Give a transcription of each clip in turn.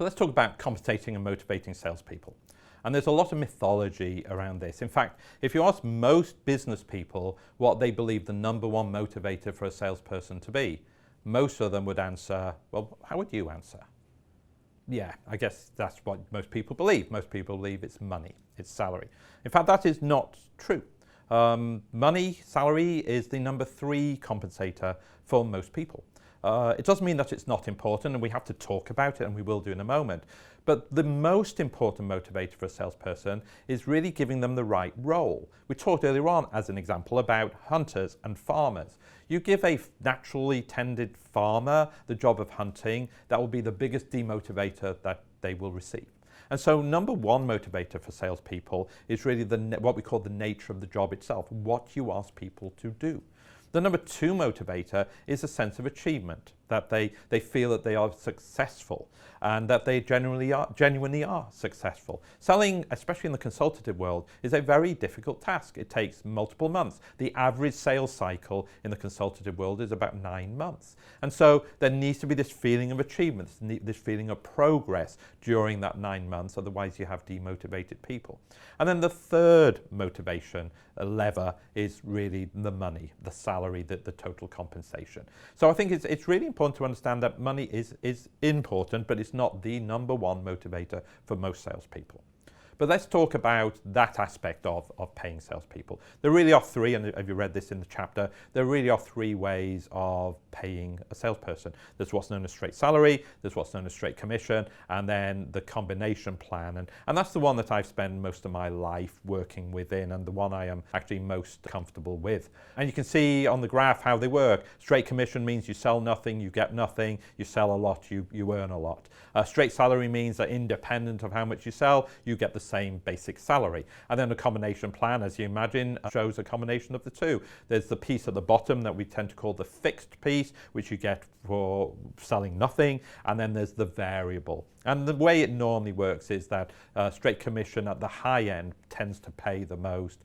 So let's talk about compensating and motivating salespeople. And there's a lot of mythology around this. In fact, if you ask most business people what they believe the number one motivator for a salesperson to be, most of them would answer, well, how would you answer? Yeah, I guess that's what most people believe. Most people believe it's money, it's salary. In fact, that is not true. Money, salary, is the number 3 compensator for most people. It doesn't mean that it's not important, and we have to talk about it, and we will do in a moment. But the most important motivator for a salesperson is really giving them the right role. We talked earlier on, as an example, about hunters and farmers. You give a naturally tended farmer the job of hunting, that will be the biggest demotivator that they will receive. And so number 1 motivator for salespeople is really what we call the nature of the job itself, what you ask people to do. The number 2 motivator is a sense of achievement, that they feel that they are successful and that they genuinely are successful. Selling, especially in the consultative world, is a very difficult task. It takes multiple months. The average sales cycle in the consultative world is about 9 months. And so there needs to be this feeling of achievement, this feeling of progress during that 9 months, otherwise you have demotivated people. And then the 3rd motivation lever is really the money, the salary, the total compensation. So I think it's really important to understand that money is important, but it's not the number 1 motivator for most salespeople. But let's talk about that aspect of paying salespeople. There really are 3, and have you read this in the chapter, there really are 3 ways of paying a salesperson. There's what's known as straight salary, there's what's known as straight commission, and then the combination plan. And that's the one that I've spent most of my life working within, and the one I am actually most comfortable with. And you can see on the graph how they work. Straight commission means you sell nothing, you get nothing. You sell a lot, you earn a lot. Straight salary means that independent of how much you sell, you get the same basic salary. And then a combination plan, as you imagine, shows a combination of the 2. There's the piece at the bottom that we tend to call the fixed piece, which you get for selling nothing, and then there's the variable. And the way it normally works is that straight commission at the high end tends to pay the most,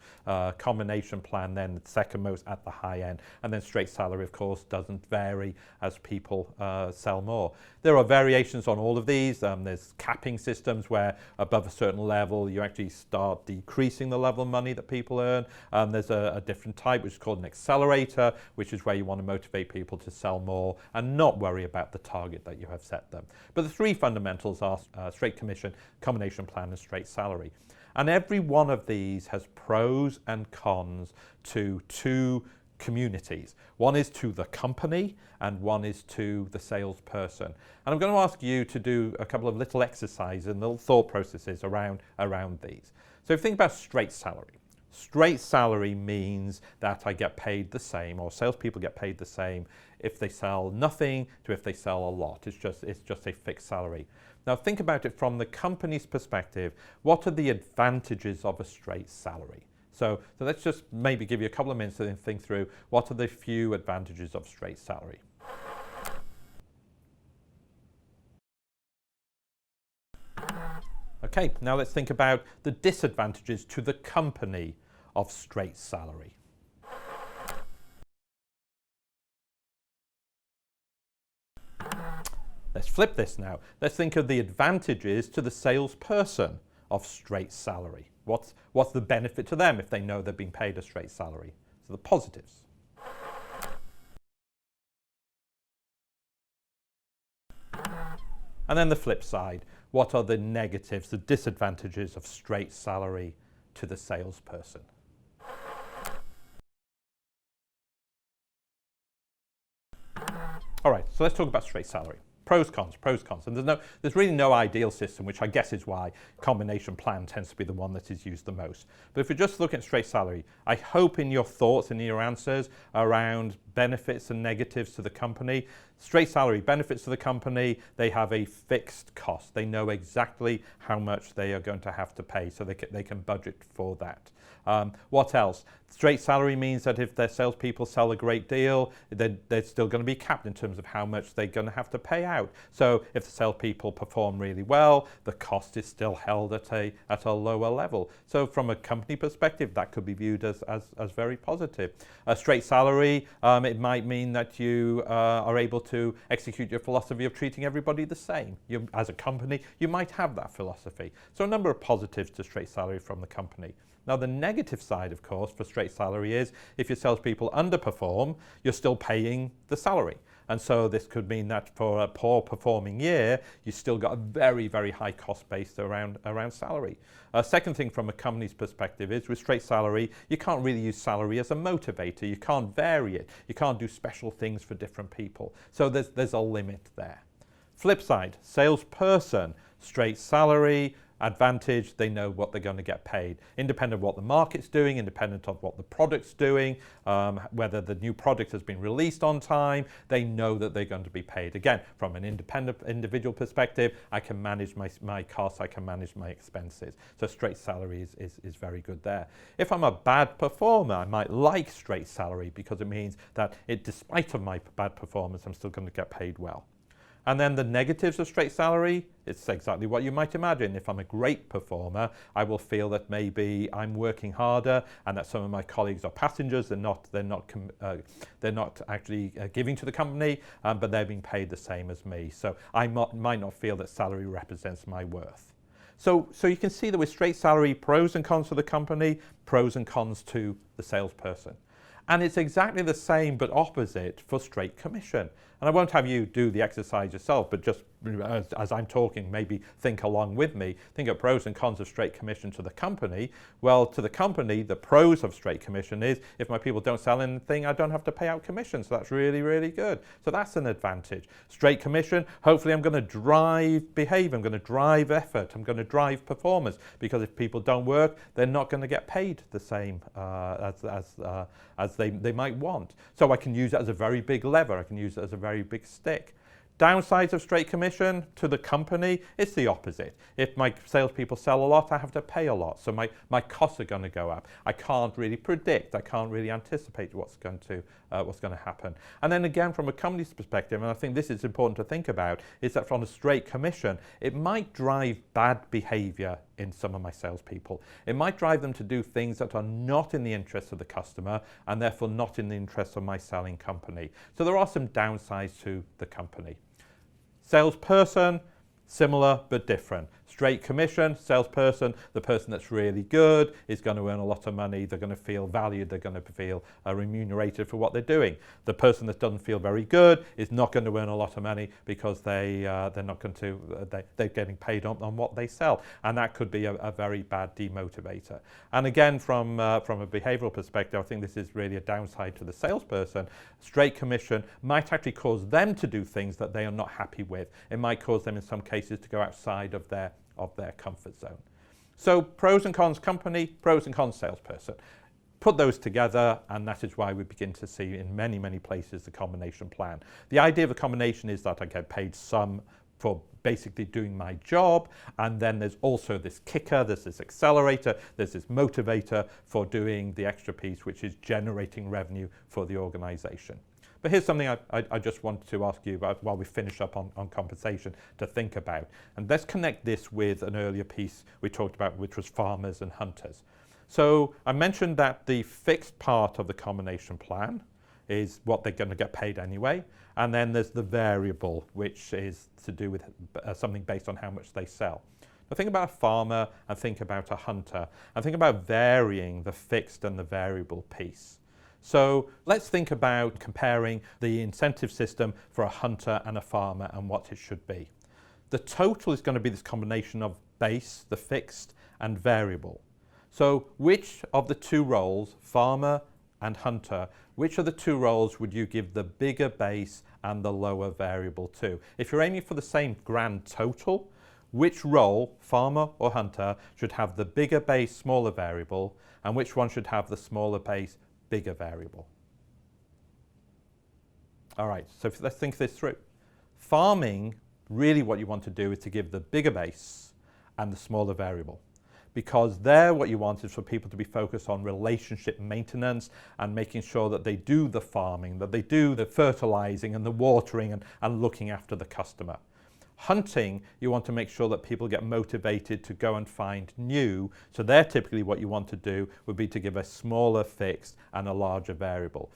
combination plan then second most at the high end, and then straight salary, of course, doesn't vary as people sell more. There are variations on all of these. There's capping systems where above a certain level you actually start decreasing the level of money that people earn. There's a different type which is called an accelerator, which is where you want to motivate people to sell more and not worry about the target that you have set them. But the 3 fundamentals are straight commission, combination plan, and straight salary. And every one of these has pros and cons to 2 communities. One is to the company and one is to the salesperson. And I'm going to ask you to do a couple of little exercises and little thought processes around these. So if you think about straight salary. Straight salary means that I get paid the same, or salespeople get paid the same if they sell nothing to if they sell a lot. It's just a fixed salary. Now think about it from the company's perspective. What are the advantages of a straight salary? So let's just maybe give you a couple of minutes to think through what are the few advantages of straight salary. Okay, now let's think about the disadvantages to the company of straight salary. Let's flip this now. Let's think of the advantages to the salesperson of straight salary. What's the benefit to them if they know they're being paid a straight salary? So the positives. And then the flip side. What are the negatives, the disadvantages of straight salary to the salesperson? All right, so let's talk about straight salary. Pros, cons, and there's really no ideal system, which I guess is why combination plan tends to be the one that is used the most. But if we're just looking at straight salary, I hope in your thoughts and in your answers around benefits and negatives to the company, straight salary benefits to the company, they have a fixed cost. They know exactly how much they are going to have to pay, so they can budget for that. What else? Straight salary means that if their salespeople sell a great deal, then they're still going to be capped in terms of how much they're going to have to pay out. So if the salespeople perform really well, the cost is still held at a lower level. So from a company perspective, that could be viewed as very positive. A straight salary It might mean that you are able to execute your philosophy of treating everybody the same. As a company, you might have that philosophy. So a number of positives to straight salary from the company. Now, the negative side, of course, for straight salary is if your salespeople underperform, you're still paying the salary. And so this could mean that for a poor performing year, you've still got a very, very high cost base around salary. Second thing from a company's perspective is with straight salary, you can't really use salary as a motivator. You can't vary it. You can't do special things for different people. So there's a limit there. Flip side, salesperson, straight salary, advantage, they know what they're going to get paid. Independent of what the market's doing, independent of what the product's doing, whether the new product has been released on time, they know that they're going to be paid. Again, from an independent individual perspective, I can manage my costs, I can manage my expenses. So straight salary is very good there. If I'm a bad performer, I might like straight salary because it means that despite of my bad performance, I'm still going to get paid well. And then the negatives of straight salary, it's exactly what you might imagine. If I'm a great performer, I will feel that maybe I'm working harder and that some of my colleagues are passengers. They're not actually giving to the company, but they're being paid the same as me. So I might not feel that salary represents my worth. So you can see that with straight salary, pros and cons for the company, pros and cons to the salesperson. And it's exactly the same but opposite for straight commission. And I won't have you do the exercise yourself, but just as I'm talking, maybe think along with me. Think of pros and cons of straight commission to the company. Well, to the company, the pros of straight commission is if my people don't sell anything, I don't have to pay out commission. So that's really, really good. So that's an advantage. Straight commission, hopefully I'm going to drive behavior. I'm going to drive effort. I'm going to drive performance. Because if people don't work, they're not going to get paid the same as they might want. So I can use it as a very big lever. I can use it as a very big stick. Downsides of straight commission to the company, it's the opposite. If my salespeople sell a lot, I have to pay a lot. So my costs are going to go up. I can't really predict. I can't really anticipate what's going to happen. And then again, from a company's perspective, and I think this is important to think about, is that from a straight commission, it might drive bad behavior in some of my salespeople. It might drive them to do things that are not in the interest of the customer and therefore not in the interest of my selling company. So there are some downsides to the company. Salesperson, similar but different. Straight commission, salesperson, the person that's really good is going to earn a lot of money. They're going to feel valued. They're going to feel remunerated for what they're doing. The person that doesn't feel very good is not going to earn a lot of money because they're getting paid on what they sell, and that could be a very bad demotivator. And again, from a behavioral perspective, I think this is really a downside to the salesperson. Straight commission might actually cause them to do things that they are not happy with. It might cause them in some cases to go outside of their comfort zone. So pros and cons company, pros and cons salesperson. Put those together, and that is why we begin to see in many, many places the combination plan. The idea of a combination is that I get paid some for basically doing my job, and then there's also this kicker, there's this accelerator, there's this motivator for doing the extra piece, which is generating revenue for the organization. But here's something I just wanted to ask you about while we finish up on compensation to think about. And let's connect this with an earlier piece we talked about, which was farmers and hunters. So I mentioned that the fixed part of the combination plan is what they're going to get paid anyway. And then there's the variable, which is to do with something based on how much they sell. Now think about a farmer and think about a hunter and think about varying the fixed and the variable piece. So let's think about comparing the incentive system for a hunter and a farmer and what it should be. The total is going to be this combination of base, the fixed, and variable. So which of the two roles, farmer and hunter, which of the two roles would you give the bigger base and the lower variable to? If you're aiming for the same grand total, which role, farmer or hunter, should have the bigger base, smaller variable, and which one should have the smaller base, bigger variable? All right, so let's think this through. Farming, really what you want to do is to give the bigger base and the smaller variable, because there what you want is for people to be focused on relationship maintenance and making sure that they do the farming, that they do the fertilizing and the watering and looking after the customer. Hunting, you want to make sure that people get motivated to go and find new. So there typically what you want to do would be to give a smaller fixed and a larger variable.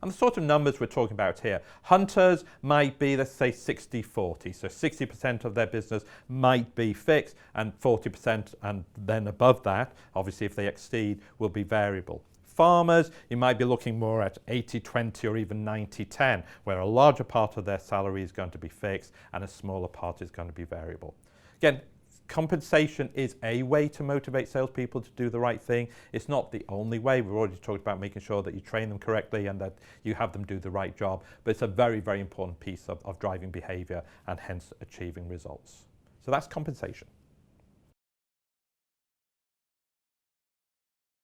And the sort of numbers we're talking about here, hunters might be, let's say, 60-40. So 60% of their business might be fixed, and 40% and then above that, obviously if they exceed, will be variable. Farmers, you might be looking more at 80-20 or even 90-10, where a larger part of their salary is going to be fixed and a smaller part is going to be variable. Again, compensation is a way to motivate salespeople to do the right thing. It's not the only way. We've already talked about making sure that you train them correctly and that you have them do the right job, but it's a very, very important piece of driving behavior and hence achieving results. So that's compensation.